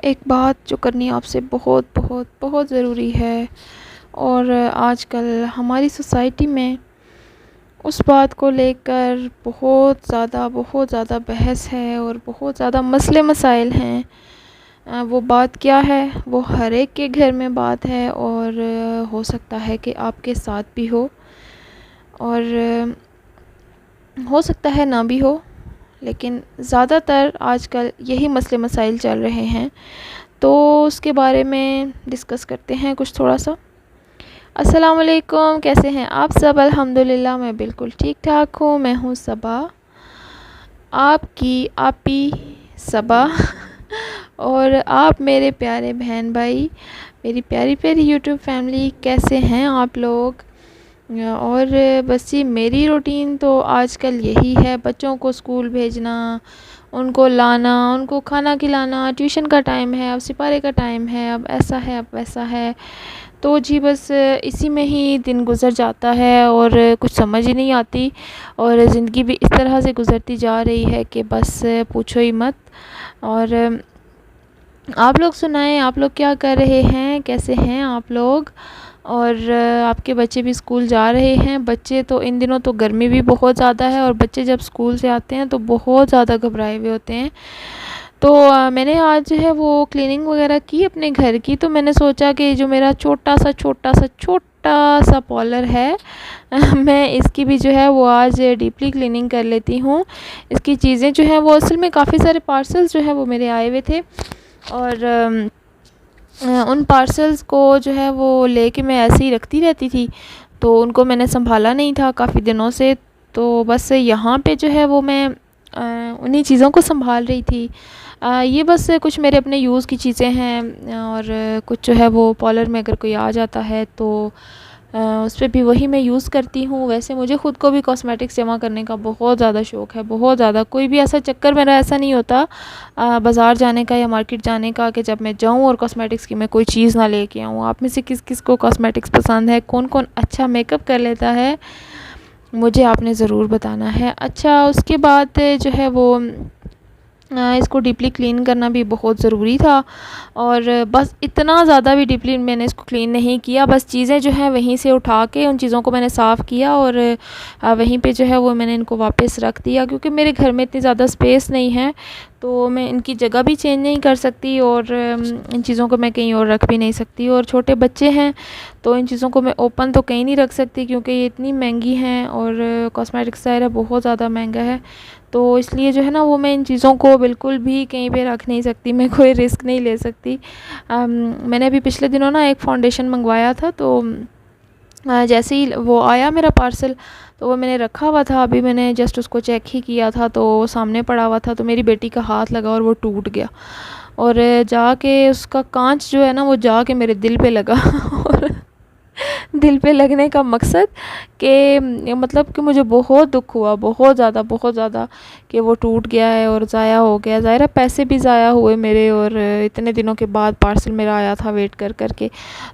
एक बात जो करनी आपसे बहुत बहुत बहुत ज़रूरी है। और आजकल हमारी सोसाइटी में उस बात को लेकर बहुत ज़्यादा बहस है और बहुत ज़्यादा मसले मसाइल हैं। वो बात क्या है? वो हर एक के घर में बात है और हो सकता है कि आपके साथ भी हो और हो सकता है ना भी हो, लेकिन ज़्यादातर आजकल यही मसले मसाइल चल रहे हैं। तो उसके बारे में डिस्कस करते हैं कुछ थोड़ा सा। अस्सलाम वालेकुम, कैसे हैं आप सब? अल्हम्दुलिल्लाह मैं बिल्कुल ठीक ठाक हूँ। मैं हूँ सबा, आपकी आपी सबा और आप मेरे प्यारे बहन भाई, मेरी प्यारी प्यारी यूट्यूब फैमिली, कैसे हैं आप लोग? और बस ये मेरी रूटीन तो आजकल यही है, बच्चों को स्कूल भेजना, उनको लाना, उनको खाना खिलाना, ट्यूशन का टाइम है, अब सिपारे का टाइम है, अब ऐसा है, अब वैसा है। तो जी बस इसी में ही दिन गुज़र जाता है और कुछ समझ ही नहीं आती और ज़िंदगी भी इस तरह से गुज़रती जा रही है कि बस पूछो ही मत। और आप लोग सुनाएं, आप लोग क्या कर रहे हैं? कैसे हैं आप लोग? और आपके बच्चे भी स्कूल जा रहे हैं? बच्चे तो इन दिनों तो गर्मी भी बहुत ज़्यादा है और बच्चे जब स्कूल से आते हैं तो बहुत ज़्यादा घबराए हुए होते हैं। तो मैंने आज जो है वो क्लीनिंग वगैरह की अपने घर की, तो मैंने सोचा कि जो मेरा छोटा सा पॉलर है मैं इसकी भी जो है वो आज डीपली क्लीनिंग कर लेती हूँ। इसकी चीज़ें जो हैं वो असल में काफ़ी सारे पार्सल्स जो हैं वो मेरे आए हुए थे और उन पार्सल्स को जो है वो लेके मैं ऐसे ही रखती रहती थी, तो उनको मैंने संभाला नहीं था काफ़ी दिनों से। तो बस यहाँ पे जो है वो मैं उन्हीं चीज़ों को संभाल रही थी। ये बस कुछ मेरे अपने यूज़ की चीज़ें हैं और कुछ जो है वो पॉलर में अगर कोई आ जाता है तो उस पे भी वही मैं यूज़ करती हूँ। वैसे मुझे ख़ुद को भी कॉस्मेटिक्स जमा करने का बहुत ज़्यादा शौक़ है, बहुत ज़्यादा। कोई भी ऐसा चक्कर मेरा ऐसा नहीं होता बाज़ार जाने का या मार्केट जाने का कि जब मैं जाऊँ और कॉस्मेटिक्स की मैं कोई चीज़ ना लेके आऊँ। आप में से किस किस को कॉस्मेटिक्स पसंद है? कौन कौन अच्छा मेकअप कर लेता है? मुझे आपने ज़रूर बताना है। अच्छा, उसके बाद जो है वो इसको डीपली क्लीन करना भी बहुत ज़रूरी था और बस इतना ज़्यादा भी डीपली मैंने इसको क्लीन नहीं किया। बस चीज़ें जो हैं वहीं से उठा के उन चीज़ों को मैंने साफ़ किया और वहीं पे जो है वो मैंने इनको वापस रख दिया, क्योंकि मेरे घर में इतनी ज़्यादा स्पेस नहीं है तो मैं इनकी जगह भी चेंज नहीं कर सकती और इन चीज़ों को मैं कहीं और रख भी नहीं सकती। और छोटे बच्चे हैं तो इन चीज़ों को मैं ओपन तो कहीं नहीं रख सकती, क्योंकि ये इतनी महंगी हैं और कॉस्मेटिक्स ज़ाहिर है बहुत ज़्यादा महंगा है। तो इसलिए जो है ना वो मैं इन चीज़ों को बिल्कुल भी कहीं पे रख नहीं सकती, मैं कोई रिस्क नहीं ले सकती। मैंने अभी पिछले दिनों ना एक फ़ाउंडेशन मंगवाया था, तो जैसे ही वो आया मेरा पार्सल तो वो मैंने रखा हुआ था, अभी मैंने जस्ट उसको चेक ही किया था तो वो सामने पड़ा हुआ था, तो मेरी बेटी का हाथ लगा और वो टूट गया और जाके उसका कांच जो है ना वो जाके मेरे दिल पे लगा और दिल पे लगने का मकसद कि मतलब कि मुझे बहुत दुख हुआ, बहुत ज़्यादा कि वो टूट गया है और ज़ाया हो गया। ज़ाहिर है पैसे भी ज़ाया हुए मेरे और इतने दिनों के बाद पार्सल मेरा आया था वेट कर कर के,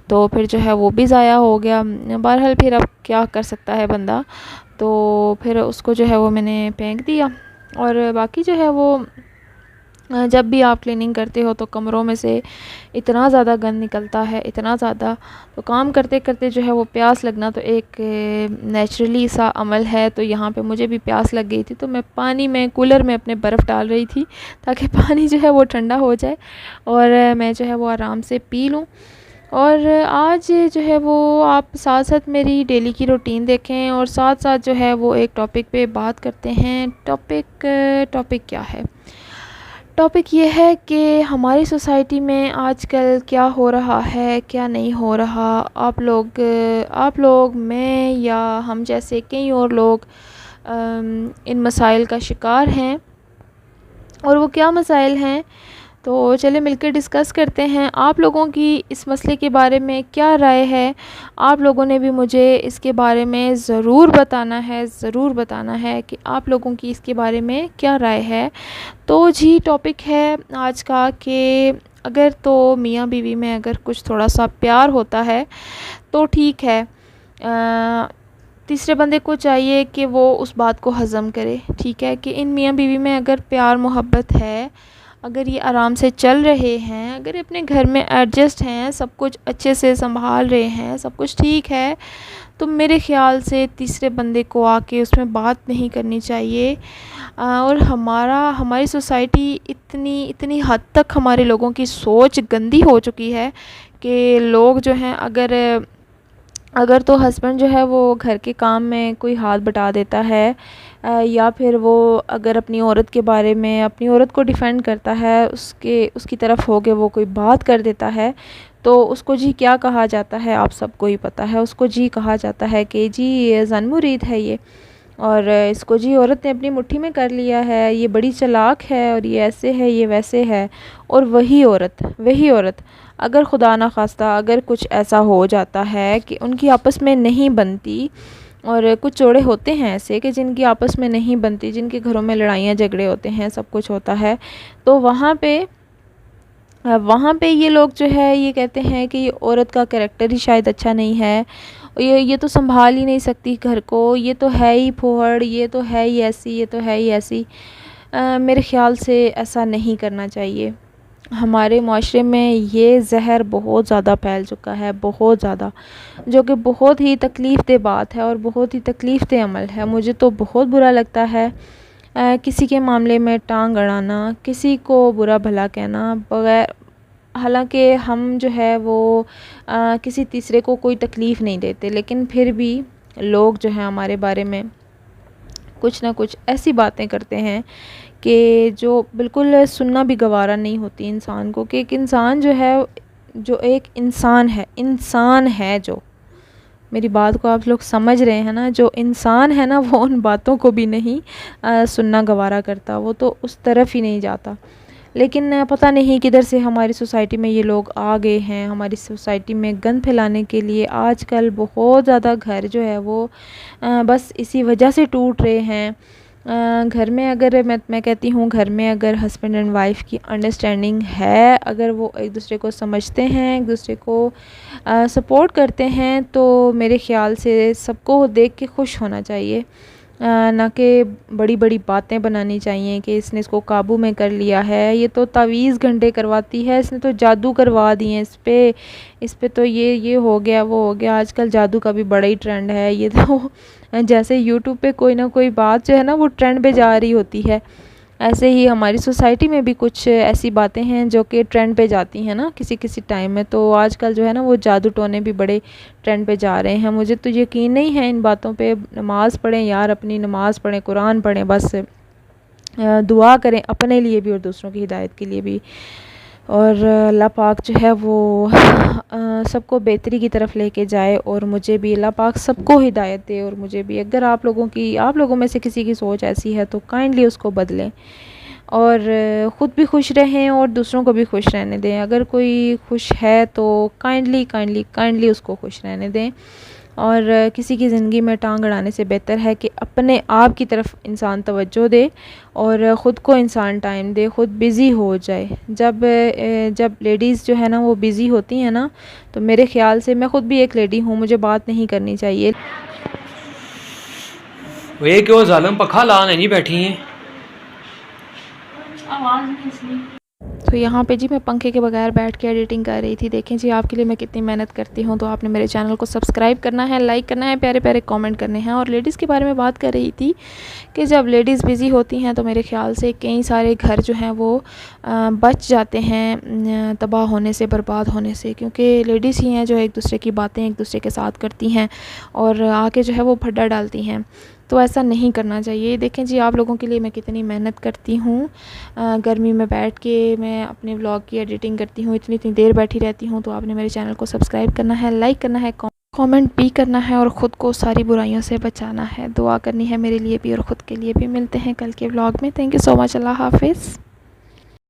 तो फिर जो है वो भी ज़ाया हो गया। बहरहाल फिर अब क्या कर सकता है बंदा, तो फिर उसको जो है वो मैंने फेंक दिया। और बाकी जो है वो जब भी आप क्लीनिंग करते हो तो कमरों में से इतना ज़्यादा गंद निकलता है, इतना ज़्यादा, तो काम करते करते जो है वो प्यास लगना तो एक नेचुरली सा अमल है। तो यहाँ पे मुझे भी प्यास लग गई थी, तो मैं पानी में कूलर में अपने बर्फ़ डाल रही थी ताकि पानी जो है वो ठंडा हो जाए और मैं जो है वो आराम से पी लूँ। और आज जो है वो आप साथ साथ मेरी डेली की रूटीन देखें और साथ साथ जो है वो एक टॉपिक पे बात करते हैं। टॉपिक क्या है? टॉपिक ये है कि हमारी सोसाइटी में आजकल क्या हो रहा है, क्या नहीं हो रहा। आप लोग मैं या हम जैसे कई और लोग इन मसाइल का शिकार हैं। और वो क्या मसाइल हैं, तो चलिए मिलकर डिस्कस करते हैं। आप लोगों की इस मसले के बारे में क्या राय है? आप लोगों ने भी मुझे इसके बारे में ज़रूर बताना है कि आप लोगों की इसके बारे में क्या राय है। तो जी टॉपिक है आज का कि अगर तो मियाँ बीवी में अगर कुछ थोड़ा सा प्यार होता है तो ठीक है, तीसरे बंदे को चाहिए कि वो उस बात को हज़म करे। ठीक है कि इन मियाँ बीवी में अगर प्यार मोहब्बत है, अगर ये आराम से चल रहे हैं, अगर ये अपने घर में एडजस्ट हैं, सब कुछ अच्छे से संभाल रहे हैं, सब कुछ ठीक है, तो मेरे ख़्याल से तीसरे बंदे को आके उसमें बात नहीं करनी चाहिए। और हमारी सोसाइटी इतनी इतनी हद तक हमारे लोगों की सोच गंदी हो चुकी है कि लोग जो हैं, अगर अगर तो हस्बैंड जो है वो घर के काम में कोई हाथ बटा देता है, या फिर वो अगर अपनी औरत के बारे में, अपनी औरत को डिफेंड करता है, उसकी तरफ हो के वो कोई बात कर देता है, तो उसको जी क्या कहा जाता है आप सबको ही पता है। उसको जी कहा जाता है कि जी ये ज़न-मुरीद है ये, और इसको जी औरत ने अपनी मुट्ठी में कर लिया है, ये बड़ी चालाक है, और ये ऐसे है, ये वैसे है। और वही औरत अगर खुदा ना खास्ता अगर कुछ ऐसा हो जाता है कि उनकी आपस में नहीं बनती, और कुछ जोड़े होते हैं ऐसे कि जिनकी आपस में नहीं बनती, जिनके घरों में लड़ाइयाँ झगड़े होते हैं, सब कुछ होता है, तो वहाँ पे ये लोग जो है ये कहते हैं कि ये औरत का कैरेक्टर ही शायद अच्छा नहीं है, ये तो संभाल ही नहीं सकती घर को, ये तो है ही फूहड़, ये तो है ही ऐसी, ये तो है ही ऐसी। मेरे ख़्याल से ऐसा नहीं करना चाहिए। हमारे माशरे में ये ज़हर बहुत ज़्यादा फैल चुका है, बहुत ज़्यादा, जो कि बहुत ही तकलीफ़ दह बात है और बहुत ही तकलीफ़ दह अमल है। मुझे तो बहुत बुरा लगता है किसी के मामले में टांग अड़ाना, किसी को बुरा भला कहना बगैर, हालांकि हम जो है वो किसी तीसरे को कोई तकलीफ़ नहीं देते, लेकिन फिर भी लोग जो हैं हमारे बारे में कुछ ना कुछ ऐसी बातें करते हैं कि जो बिल्कुल सुनना भी गवारा नहीं होती इंसान को, कि एक इंसान जो है, जो एक इंसान है जो, मेरी बात को आप लोग समझ रहे हैं ना, जो इंसान है ना वो उन बातों को भी नहीं सुनना गवारा करता, वो तो उस तरफ ही नहीं जाता। लेकिन पता नहीं किधर से हमारी सोसाइटी में ये लोग आ गए हैं, हमारी सोसाइटी में गंद फैलाने के लिए। आजकल बहुत ज़्यादा घर जो है वो बस इसी वजह से टूट रहे हैं। घर में अगर मैं कहती हूँ, घर में अगर हस्बैंड एंड वाइफ की अंडरस्टैंडिंग है, अगर वो एक दूसरे को समझते हैं, एक दूसरे को सपोर्ट करते हैं, तो मेरे ख़्याल से सबको देख के खुश होना चाहिए, ना कि बड़ी बड़ी बातें बनानी चाहिए कि इसने इसको काबू में कर लिया है, ये तो तावीज़ घंटे करवाती है, इसने तो जादू करवा दिए इस पे तो ये हो गया, वो हो गया। आजकल जादू का भी बड़ा ही ट्रेंड है। ये तो जैसे यूट्यूब पे कोई ना कोई बात जो है ना वो ट्रेंड पे जा रही होती है, ऐसे ही हमारी सोसाइटी में भी कुछ ऐसी बातें हैं जो कि ट्रेंड पे जाती हैं ना किसी किसी टाइम में। तो आजकल जो है ना वो जादू टोने भी बड़े ट्रेंड पे जा रहे हैं। मुझे तो यकीन नहीं है इन बातों पे। नमाज़ पढ़ें यार, अपनी नमाज़ पढ़ें, कुरान पढ़ें, बस दुआ करें अपने लिए भी और दूसरों की हिदायत के लिए भी। और अल्लाह पाक जो है वो सबको बेहतरी की तरफ लेके जाए, और मुझे भी अल्लाह पाक सबको हिदायत दे, और मुझे भी। अगर आप लोगों में से किसी की सोच ऐसी है तो काइंडली उसको बदलें, और ख़ुद भी खुश रहें और दूसरों को भी खुश रहने दें। अगर कोई खुश है तो काइंडली उसको खुश रहने दें, और किसी की ज़िंदगी में टांग अड़ाने से बेहतर है कि अपने आप की तरफ इंसान तवज्जो दे और ख़ुद को इंसान टाइम दे, ख़ुद बिज़ी हो जाए। जब लेडीज़ जो है ना वो बिज़ी होती हैं ना, तो मेरे ख़्याल से, मैं ख़ुद भी एक लेडी हूँ, मुझे बात नहीं करनी चाहिए। वे क्यों जालिम पखा लाने नहीं बैठी हैं? आवाज़ नहीं इसलिए। तो यहाँ पे जी मैं पंखे के बगैर बैठ के एडिटिंग कर रही थी। देखें जी आपके लिए मैं कितनी मेहनत करती हूँ। तो आपने मेरे चैनल को सब्सक्राइब करना है, लाइक करना है, प्यारे प्यारे कमेंट करने हैं। और लेडीज़ के बारे में बात कर रही थी कि जब लेडीज़ बिज़ी होती हैं तो मेरे ख़्याल से कई सारे घर जो हैं वो बच जाते हैं तबाह होने से, बर्बाद होने से, क्योंकि लेडीज़ ही हैं जो एक दूसरे की बातें एक दूसरे के साथ करती हैं और आके जो है वो फड्डा डालती हैं। तो ऐसा नहीं करना चाहिए। देखें जी आप लोगों के लिए मैं कितनी मेहनत करती हूँ। गर्मी में बैठ के मैं अपने व्लॉग की एडिटिंग करती हूँ, इतनी इतनी देर बैठी रहती हूँ। तो आपने मेरे चैनल को सब्सक्राइब करना है, लाइक करना है, कमेंट भी करना है, और ख़ुद को सारी बुराइयों से बचाना है। दुआ करनी है मेरे लिए भी और ख़ुद के लिए भी। मिलते हैं कल के व्लॉग में। Thank you so much. Allah हाफ़िज़।